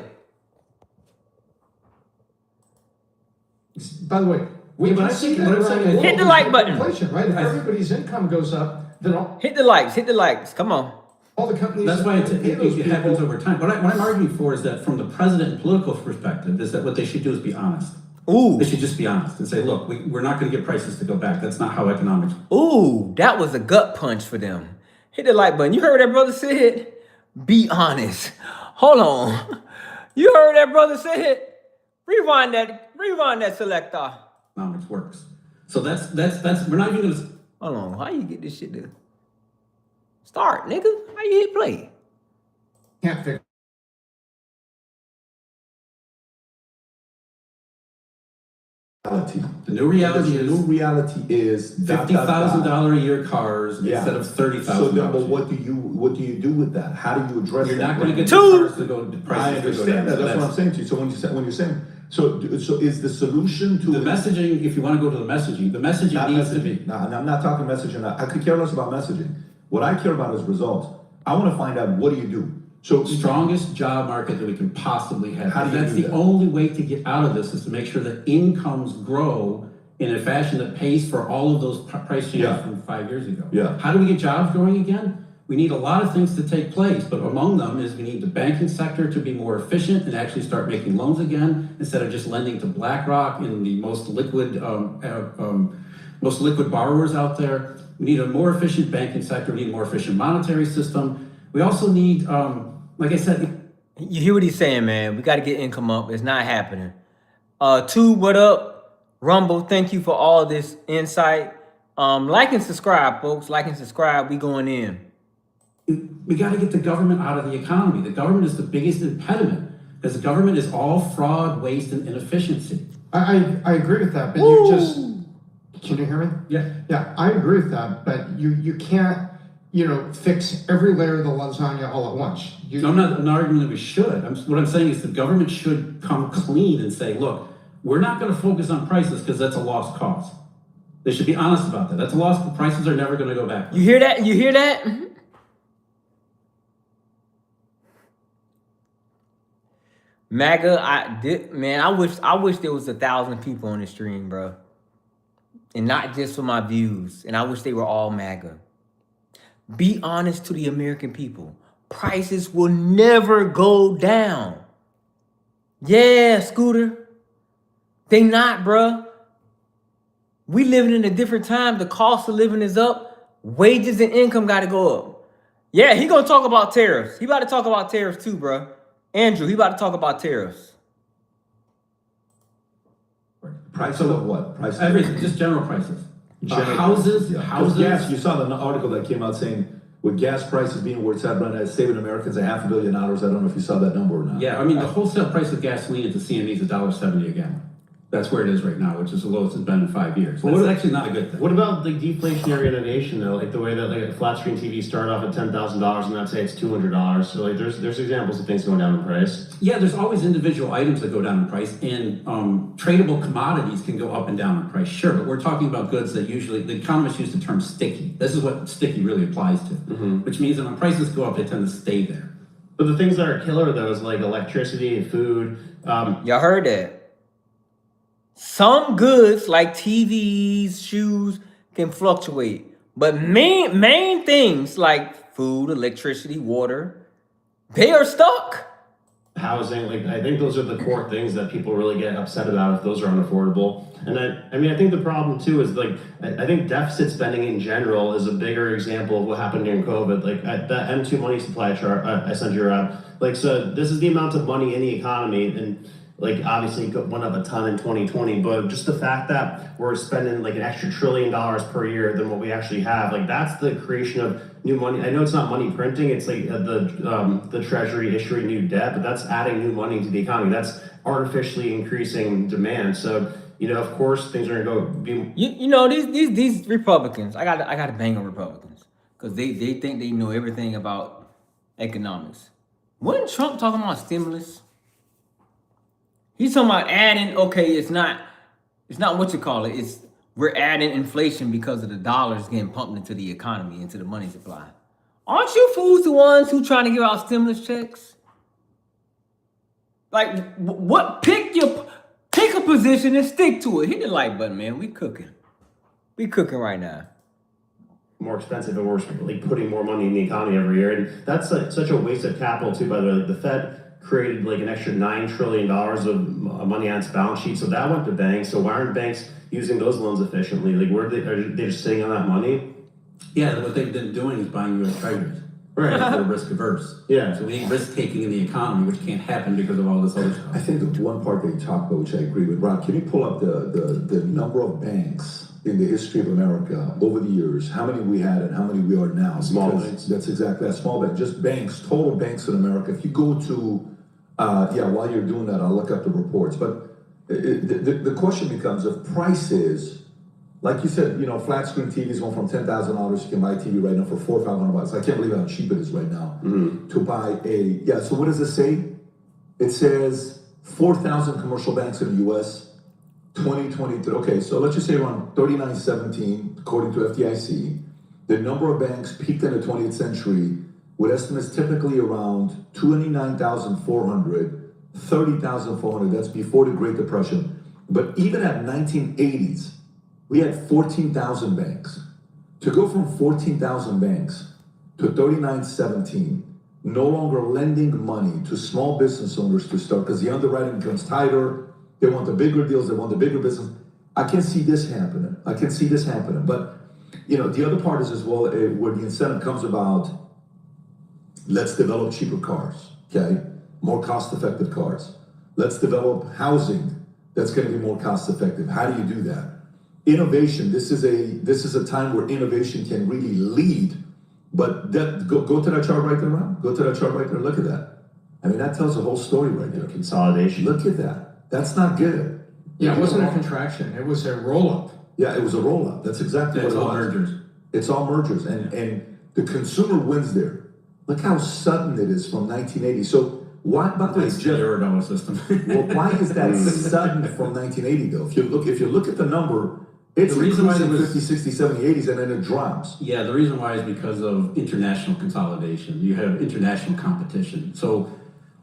By the way, we can see that around hit the like button. Inflation, right? If everybody's income goes up, then hit the likes. Hit the likes. Come on. All the companies. That's why it happens over time. What I'm arguing for is that from the president and political perspective, is that what they should do is be honest. Ooh. They should just be honest and say, look, we're not going to get prices to go back. That's not how economics. Ooh, that was a gut punch for them. Hit the like button. You heard what that brother said? Be honest. Hold on. You heard that brother said? Rewind that selector. Economics works. So that's we're not even going to. Hold on. How you get this shit to start, nigga? How you hit play? Can't fix. The new reality is $50,000 a year cars instead of $30,000. So then, but what do you do with that? How do you address You're that? not going to get the cars to go. I understand that. That's what I'm saying to you. So when you're saying, so is the solution to the messaging? If you want to go to the messaging needs to be. No, I'm not talking messaging. I could care less about messaging. What I care about is results. I want to find out, what do you do? So strongest job market that we can possibly have. How do you That's do the that? only way to get out of this, is to make sure that incomes grow in a fashion that pays for all of those price changes from 5 years ago. Yeah. How do we get jobs growing again? We need a lot of things to take place, but among them is we need the banking sector to be more efficient and actually start making loans again, instead of just lending to BlackRock and the most liquid borrowers out there. We need a more efficient banking sector. We need a more efficient monetary system. We also need, like I said, you hear what he's saying, man. We got to get income up. It's not happening. Tube, what up? Rumble, thank you for all this insight. Like and subscribe, folks. Like and subscribe. We going in. We got to get the government out of the economy. The government is the biggest impediment, because the government is all fraud, waste, and inefficiency. I agree with that, but Woo! you just, can you hear me? Yeah, I agree with that, but you can't, fix every layer of the lasagna all at once. I'm not arguing that we should. What I'm saying is the government should come clean and say, look, we're not going to focus on prices because that's a lost cause. They should be honest about that. That's a lost. Prices are never going to go back. You hear that? You hear that? MAGA, I wish there was 1,000 people on the stream, bro. And not just for my views. And I wish they were all MAGA. Be honest to the American people. Prices will never go down. Yeah, Scooter. They not, bro. We living in a different time. The cost of living is up. Wages and income got to go up. Yeah, he gonna talk about tariffs. He about to talk about tariffs too, bro. Andrew, he about to talk about tariffs. Prices of what? Prices Everything, just general prices. Houses. Gas. You saw the article that came out saying, with gas prices being where it's at right now, it's saving Americans $500 million. I don't know if you saw that number or not. Yeah, I mean, the wholesale price of gasoline at the CME is $1.70 a gallon. That's where it is right now, which is the lowest it's been in 5 years. That's actually not a good thing. What about the deflationary innovation though? Like the way that a flat screen TV started off at $10,000 and now say it's $200. So there's examples of things going down in price. Yeah, there's always individual items that go down in price, and tradable commodities can go up and down in price. Sure, but we're talking about goods that usually the economists use the term sticky. This is what sticky really applies to, which means that when prices go up, they tend to stay there. But the things that are killer though is like electricity and food. Y'all heard that? Some goods like TVs, shoes can fluctuate, but main things like food, electricity, water, they are stuck. Housing, I think those are the core things that people really get upset about if those are unaffordable. And I think the problem too is I think deficit spending in general is a bigger example of what happened during COVID. That M2 money supply chart I sent you around. So this is the amount of money in the economy, and obviously it went up a ton in 2020, but just the fact that we're spending an extra $1 trillion per year than what we actually have, that's the creation of new money. I know it's not money printing, it's the Treasury issuing new debt, but that's adding new money to the economy. That's artificially increasing demand. So, of course things are gonna go be. These Republicans, I got to bang on Republicans because they think they know everything about economics. Wasn't Trump talking about stimulus? He's talking about adding, okay, it's not what you call it. It's we're adding inflation because of the dollars getting pumped into the economy, into the money supply. Aren't you fools the ones who trying to give out stimulus checks? Like, what? Pick a position and stick to it. Hit the like button, man. We cooking. We cooking right now. More expensive, and we're like putting more money in the economy every year, and that's such a waste of capital too. By the way, like the Fed created like an extra $9 trillion of money on its balance sheet, so that went to banks. So why aren't banks using those loans efficiently? Like, where are they just sitting on that money? Yeah, what they've been doing is buying U.S. treasuries. Right. They're risk averse. Yeah. So we need risk taking in the economy, which can't happen because of all this other stuff. I think the one part that you talked about, which I agree with, Rob, can you pull up the number of banks in the history of America over the years, how many we had and how many we are now? Small banks. That's exactly that, small bank, just banks, total banks in America. If you go to, while you're doing that, I'll look up the reports. But the question becomes, if prices, like you said, flat screen TVs going from $10,000. You can buy a TV right now for $400 or $500. I can't believe how cheap it is right now to buy so what does it say? It says 4,000 commercial banks in the U.S., 2023. Okay, so let's just say around 3917, according to FDIC. The number of banks peaked in the 20th century with estimates typically around 29,400, 30,400. That's before the Great Depression. But even at 1980s, we had 14,000 banks. To go from 14,000 banks to 3917, no longer lending money to small business owners to start, because the underwriting becomes tighter. They want the bigger deals, they want the bigger business. I can see this happening. But, the other part is as well, where the incentive comes about, let's develop cheaper cars, okay? More cost-effective cars. Let's develop housing that's gonna be more cost-effective. How do you do that? Innovation, this is a time where innovation can really lead, but go to that chart right there, Ron. Go to that chart right there, look at that. I mean, that tells the whole story right there. Consolidation. Look at that. That's not good. Yeah, it wasn't a contraction, it was a roll-up. Yeah, it was a roll-up. That's exactly what it was. Mergers. It's all mergers, and the consumer wins there. Look how sudden it is from 1980. So why, by the way, That's the Eurodollar system. well, why is that sudden from 1980 though? If you look at the number, it's The reason why increasing there was- 50, 60, 70, 80s, and then it drops. Yeah, the reason why is because of international consolidation. You have international competition. So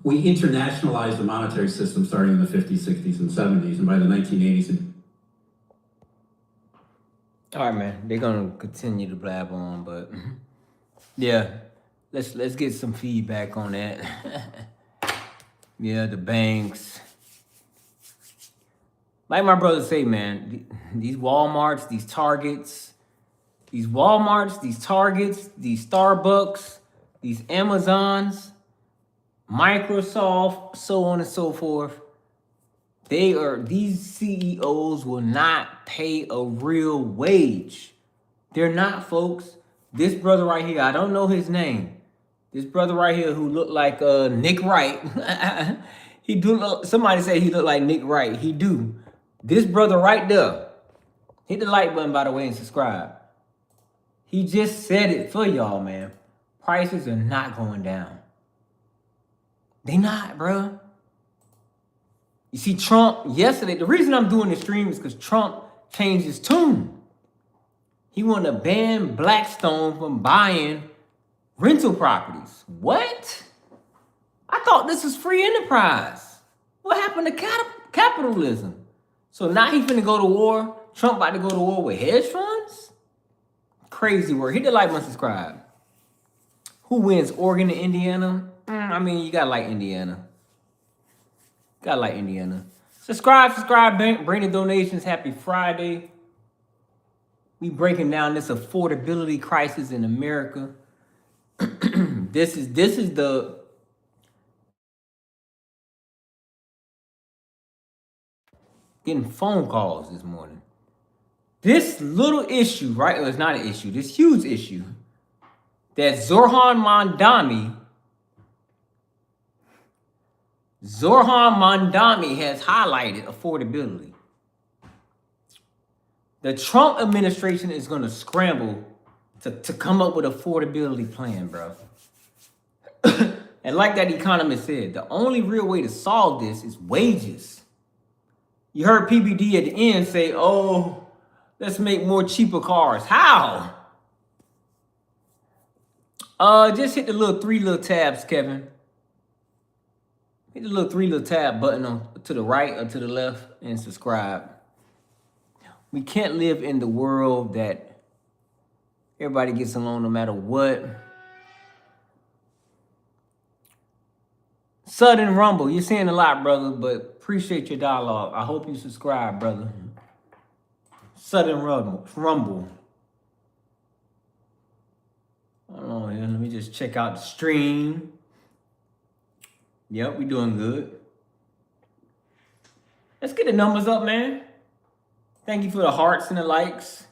we internationalized the monetary system starting in the 50s, 60s, and 70s, and by the 1980s, All right, man. They're gonna continue to blab on, but yeah, let's get some feedback on that. Yeah, the banks. Like my brother say, man, these Walmarts, these Targets, these Starbucks, these Amazons, Microsoft, so on and so forth. These CEOs will not pay a real wage. They're not, folks. This brother right here, I don't know his name. This brother right here who looked like Nick Wright. Somebody said he looked like Nick Wright. He do. This brother right there. Hit the like button, by the way, and subscribe. He just said it for y'all, man. Prices are not going down. They not, bro. You see, Trump, yesterday, the reason I'm doing this stream is because Trump changed his tune. He wanted to ban Blackstone from buying rental properties. What? I thought this was free enterprise. What happened to capitalism? So now he's finna go to war. Trump about to go to war with hedge funds? Crazy work. Hit the like button, subscribe. Who wins, Oregon and Indiana? I mean, you gotta like Indiana. Gotta like Indiana. Subscribe, bring the donations. Happy Friday. We breaking down this affordability crisis in America. This is the getting phone calls this morning. This little issue, right? It's not an issue, this huge issue that Zohran Mamdani has highlighted affordability. The Trump administration is going to scramble to come up with an affordability plan, bro. And like that economist said, the only real way to solve this is wages. You heard PBD at the end say, oh, let's make more cheaper cars. How? Just hit the little 3 little tabs, Kevin. Hit the little 3 little tab button on to the right or to the left and subscribe. We can't live in the world that everybody gets along no matter what. Sudden Rumble, you're saying a lot, brother, but appreciate your dialogue. I hope you subscribe, brother. Sudden Rumble. Hold on here, let me just check out the stream. Yep, we doing good. Let's get the numbers up, man. Thank you for the hearts and the likes.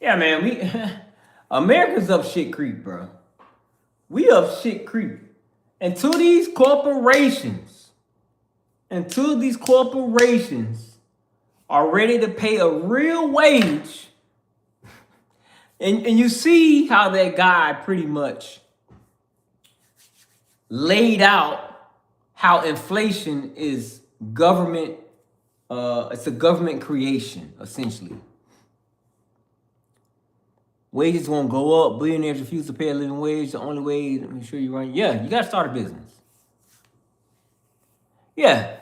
Yeah, man, America's up shit creek, bro. We up shit creek. Until these corporations are ready to pay a real wage, and you see how that guy pretty much laid out how inflation is government, it's a government creation, essentially. Wages won't go up. Billionaires refuse to pay a living wage. The only way to make sure you run. Yeah, you got to start a business. Yeah.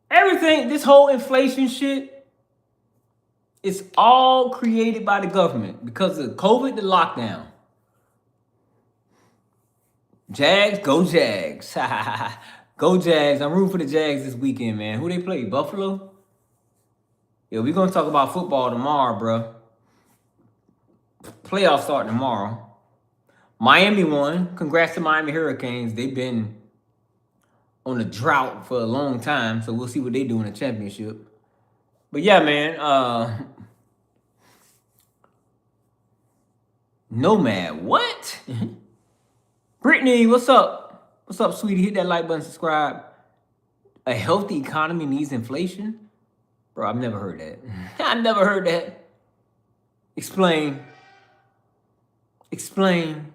Everything, this whole inflation shit, it's all created by the government because of COVID, the lockdown. Jags, go Jags. Go Jags. I'm rooting for the Jags this weekend, man. Who they play? Buffalo? Yeah, we're going to talk about football tomorrow, bro. Playoffs start tomorrow. Miami won. Congrats to Miami Hurricanes. They've been on a drought for a long time, so we'll see what they do in the championship. But yeah, man. Nomad, what? Brittany, what's up? What's up, sweetie? Hit that like button, subscribe. A healthy economy needs inflation? Bro, I've never heard that. I never heard that. Explain. Explain.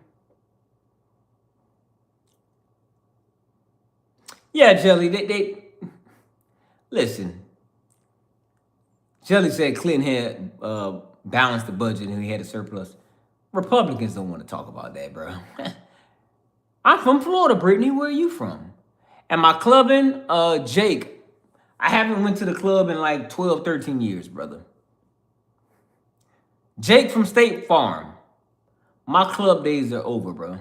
Yeah, Jelly, they listen. Jelly said Clinton had balanced the budget and he had a surplus. Republicans don't want to talk about that, bro. I'm from Florida, Brittany. Where are you from? Am I clubbing? Jake, I haven't went to the club in like 12, 13 years, brother. Jake from State Farm. My club days are over, bro.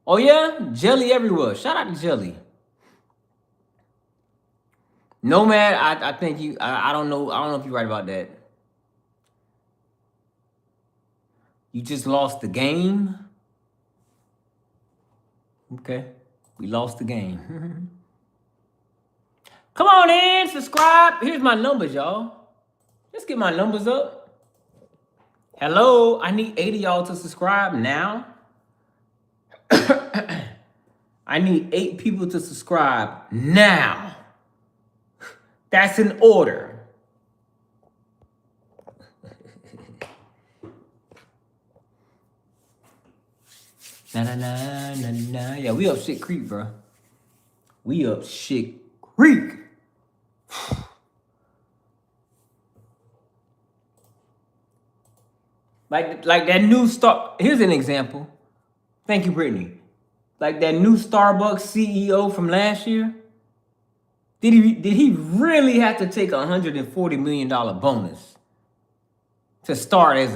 Oh yeah? Jelly everywhere. Shout out to Jelly. Nomad, I think you, I don't know if you're right about that. You just lost the game? Okay. We lost the game. Come on in, subscribe. Here's my numbers, y'all. Let's get my numbers up. Hello, I need 8 of y'all to subscribe now. I need 8 people to subscribe now. That's an order. Na. Yeah, we up shit creek, bro. We up shit creek. Like that new here's an example. Thank you, Brittany. Like that new Starbucks CEO from last year. Did he really have to take $140 million bonus to start as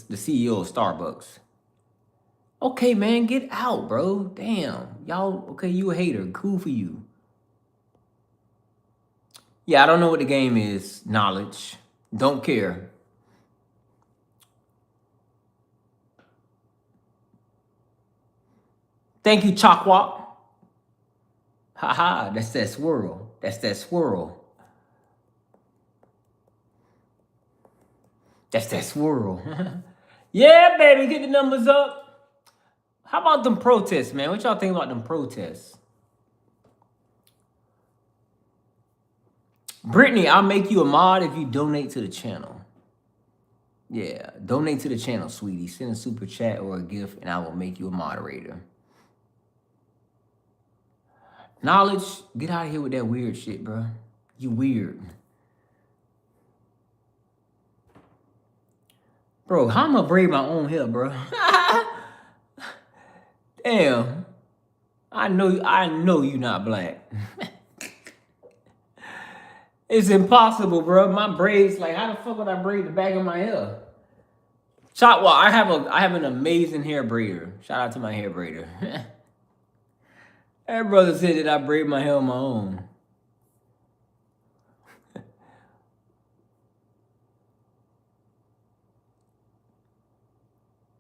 the CEO of Starbucks? Okay, man, get out, bro. Damn. Y'all, okay, you a hater. Cool for you. Yeah, I don't know what the game is. Knowledge. Don't care. Thank you, Chockwalk. Haha, that's that swirl. That's that swirl. That's that swirl. Yeah, baby, get the numbers up. How about them protests, man? What y'all think about them protests? Brittany, I'll make you a mod if you donate to the channel. Yeah, donate to the channel, sweetie. Send a super chat or a gift, and I will make you a moderator. Knowledge, get out of here with that weird shit, bro. You weird. Bro, how am I braid my own hair, bro? Damn. I know you not black. It's impossible, bro. My braids, like, how the fuck would I braid the back of my hair? Well, I have an amazing hair braider. Shout out to my hair braider. That brother said that I braid my hair on my own.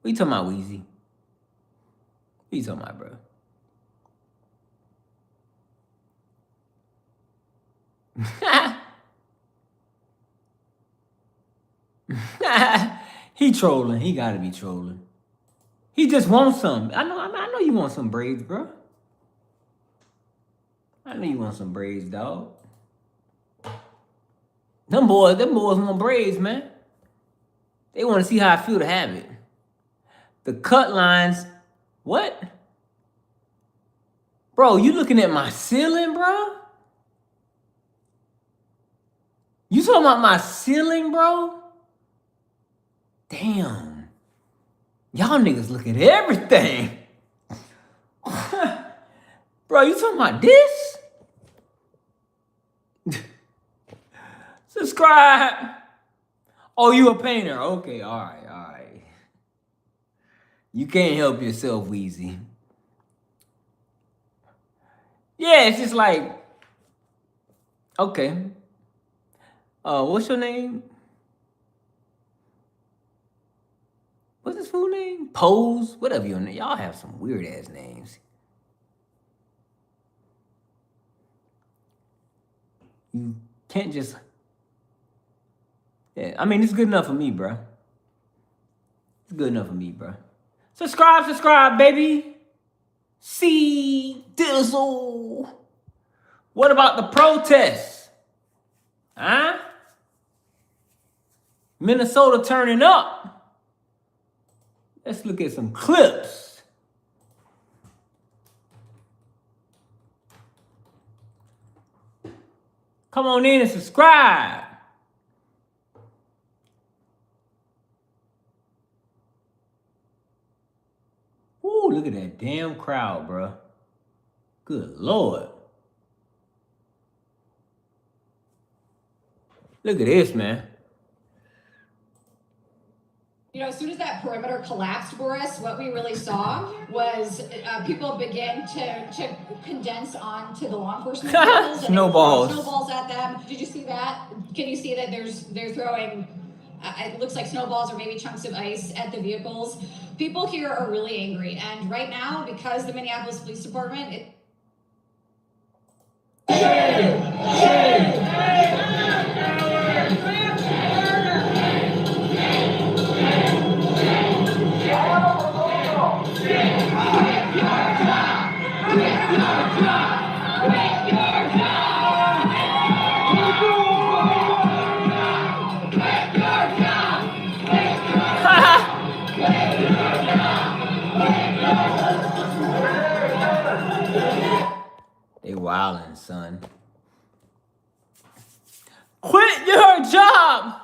What you talking about, Weezy? What you talking about, bro? He trolling. He gotta be trolling. He just wants some. I know you want some braids, bro. I know you want some braids, dog. Them boys want braids, man. They want to see how I feel to have it. The cut lines, what? Bro, you looking at my ceiling, bro? You talking about my ceiling, bro? Damn. Y'all niggas look at everything. Bro, you talking about this? Subscribe. Oh, you a painter? Okay, all right. You can't help yourself, Weezy. Yeah, it's just like, okay. What's your name? What's his full name? Pose? Whatever your name. Y'all have some weird ass names. You can't just... Yeah, I mean, it's good enough for me, bro. It's good enough for me, bro. Subscribe, baby. See Dizzle. What about the protests? Huh? Minnesota turning up. Let's look at some clips. Come on in and subscribe. Ooh, look at that damn crowd, bro. Good Lord. Look at this, man. You know, as soon as that perimeter collapsed for us, what we really saw was people begin to condense onto the law enforcement vehicles. Snowballs. Snowballs at them. Did you see that? Can you see that they're throwing, it looks like snowballs or maybe chunks of ice at the vehicles? People here are really angry. And right now, because the Minneapolis Police Department... They wildin', son. Quit your job.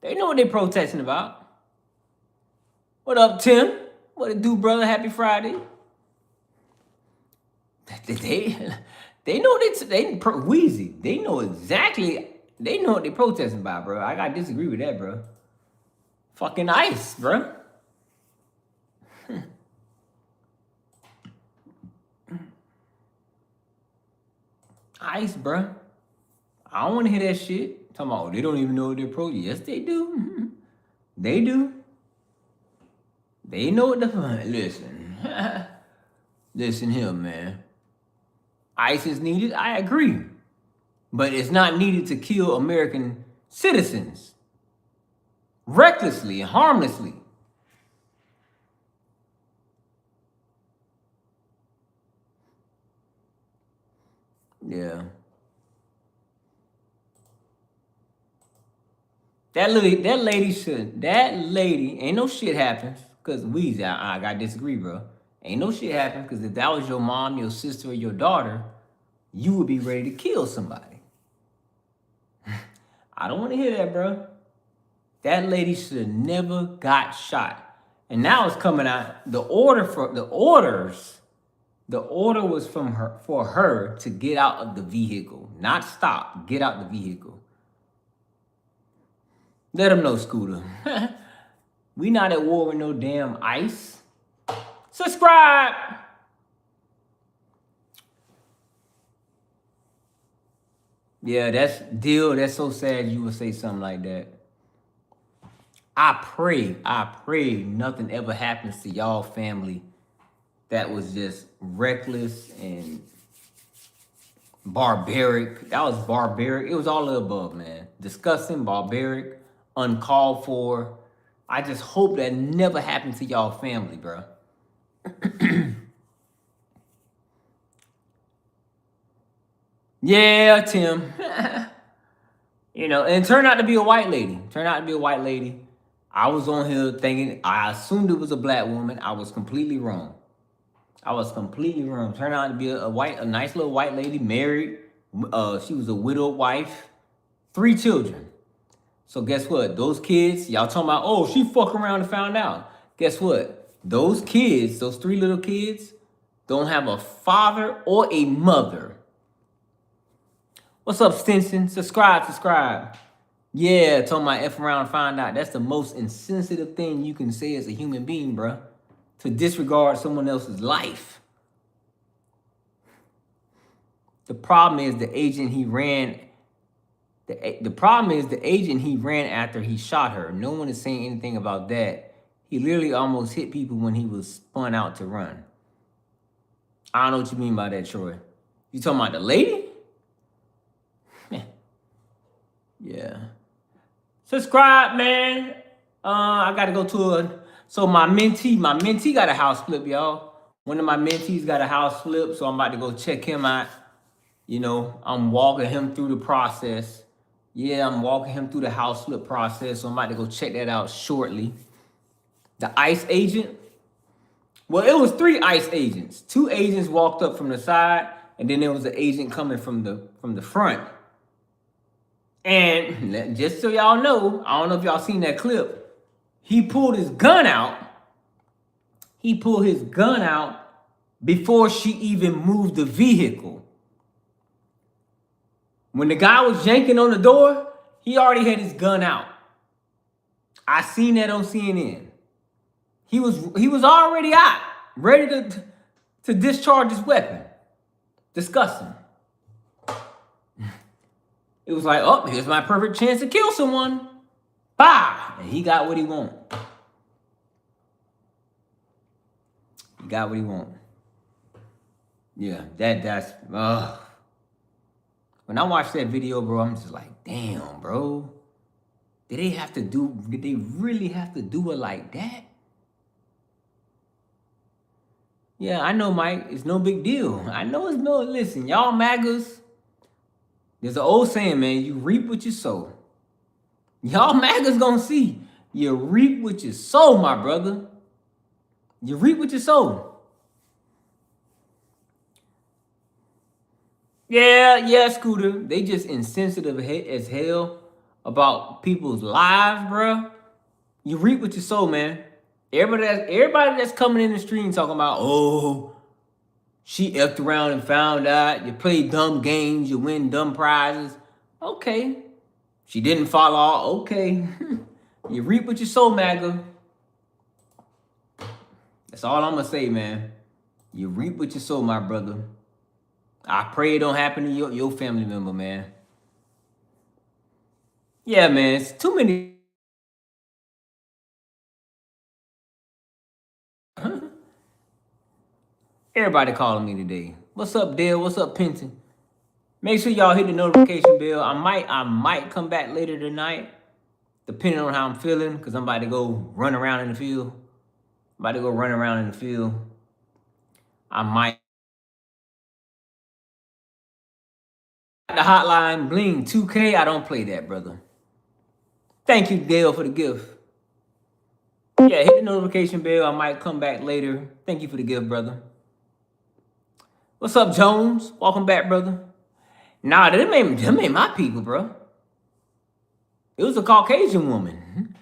They know what they're protesting about. What up, Tim? What it do, brother? Happy Friday. They know Weezy. They know exactly. They know what they're protesting about, bro. I gotta disagree with that, bro. Fucking ICE, bro. ICE, bro. I don't want to hear that shit. Talking about, they don't even know what they're protesting. Yes, they do. They do. They know what the fuck. Listen. Listen here, man. ICE is needed. I agree. But it's not needed to kill American citizens. Recklessly and harmlessly. Yeah. That lady, ain't no shit happens. Cause I gotta disagree, bro. Ain't no shit happens, cause if that was your mom, your sister, or your daughter, you would be ready to kill somebody. I don't want to hear that, bro. That lady should have never got shot. And now it's coming out. The order was from her for her to get out of the vehicle, not stop. Get out the vehicle. Let them know, Scooter. We not at war with no damn ICE. Subscribe. Yeah, that's so sad you would say something like that. I pray nothing ever happens to y'all family that was just reckless and barbaric. That was barbaric. It was all of the above, man. Disgusting, barbaric, uncalled for. I just hope that never happened to y'all family, bro. Yeah, Tim. You know, and it turned out to be a white lady. I was on here thinking, I assumed it was a black woman. I was completely wrong. Turned out to be a nice little white lady, married. She was a widowed wife, 3 children. So guess what? Those kids, y'all talking about, oh, she fucked around and found out. Guess what? Those kids, those 3 little kids, don't have a father or a mother. What's up, Stinson? Subscribe. Yeah, talking about F around and find out. That's the most insensitive thing you can say as a human being, bruh. To disregard someone else's life. The problem is the agent he ran. The problem is the agent he ran after he shot her. No one is saying anything about that. He literally almost hit people when he was spun out to run. I don't know what you mean by that, Troy. You talking about the lady? Yeah. Subscribe, man. I gotta go to so my mentee got a house flip, y'all. One of my mentees got a house flip, so I'm about to go check him out. You know, I'm walking him through the process. Yeah, I'm walking him through the house flip process, so I'm about to go check that out shortly. The ICE agent. Well, it was 3 ICE agents. 2 agents walked up from the side, and then there was an agent coming from the front. And just so y'all know, I don't know if y'all seen that clip. He pulled his gun out. Before she even moved the vehicle. When the guy was yanking on the door, he already had his gun out. I seen that on CNN. He was already out, ready to discharge his weapon. Disgusting. It was like, oh, here's my perfect chance to kill someone. Bah! And he got what he want. Yeah, that's when I watched that video, bro, I'm just like, damn, bro. Did they really have to do it like that? Yeah, I know, Mike. It's no big deal. Listen, y'all MAGAs. There's an old saying, man, you reap what you sow. Y'all MAGAs gonna see. You reap what you sow, my brother. You reap what you sow. Yeah, Scooter. They just insensitive as hell about people's lives, bro. You reap what you sow, man. Everybody that's coming in the stream talking about, oh, she effed around and found out. You play dumb games. You win dumb prizes. Okay. She didn't follow. Okay. You reap what you sow, MAGA. That's all I'm going to say, man. You reap what you sow, my brother. I pray it don't happen to your family member, man. Yeah, man. It's too many. Everybody calling me today. What's up, Dale? What's up, Penton? Make sure y'all hit the notification bell. I might come back later tonight, depending on how I'm feeling, because I'm about to go run around in the field. I might. The hotline bling 2K. I don't play that, brother. Thank you, Dale, for the gift. Yeah, hit the notification bell. I might come back later. Thank you for the gift, brother. What's up, Jones? Welcome back, brother. Nah, them ain't my people, bro. It was a Caucasian woman.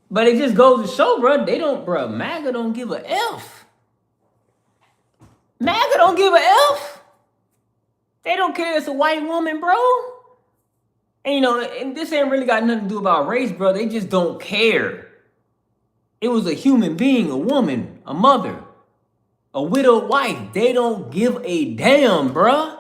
But it just goes to show, bro, MAGA don't give a F. MAGA don't give a F. They don't care it's a white woman, bro. And you know, and this ain't really got nothing to do about race, bro. They just don't care. It was a human being, a woman, a mother, a widowed wife. They don't give a damn, bruh.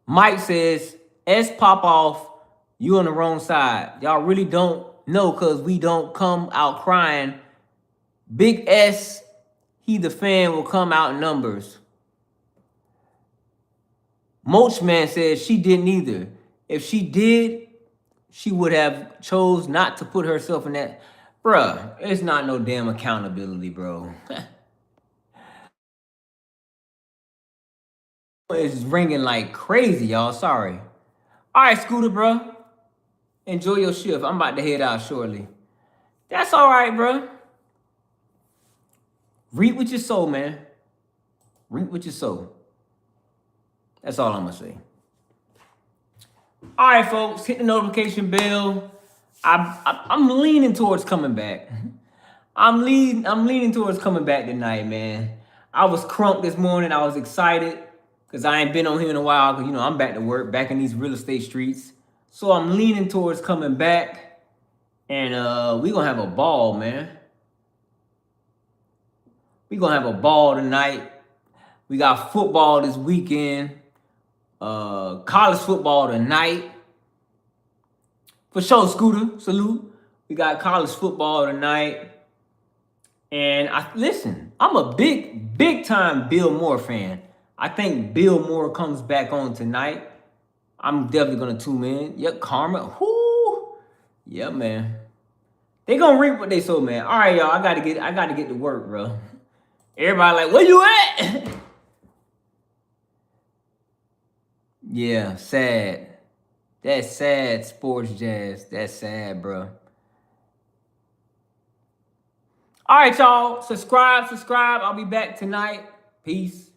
Mike says, S pop off, you on the wrong side. Y'all really don't know because we don't come out crying. Big S, he the fan, will come out in numbers. Mochman says she didn't either. If she did, she would have chose not to put herself in that. Bruh, it's not no damn accountability, bro. It's ringing like crazy, y'all. Sorry. All right, Scooter, bro. Enjoy your shift. I'm about to head out shortly. That's all right, bro. Reap with your soul, man. Reap with your soul. That's all I'm going to say. All right, folks. Hit the notification bell. I'm leaning towards coming back. I'm leaning towards coming back tonight, man. I was crunk this morning. I was excited because I ain't been on here in a while. Because, you know, I'm back to work, back in these real estate streets. So I'm leaning towards coming back. And we're going to have a ball, man. We're going to have a ball tonight. We got football this weekend. College football tonight. For sure, Scooter. Salute. We got college football tonight. And listen, I'm a big time Bill Moore fan. I think Bill Moore comes back on tonight. I'm definitely gonna tune in. Yep, Karma. Whoo. Yeah, man. They gonna reap what they sow, man. All right, y'all. I gotta get to work, bro. Everybody like, where you at? Yeah, sad. That's sad, sports jazz. That's sad, bro. All right, y'all. Subscribe. I'll be back tonight. Peace.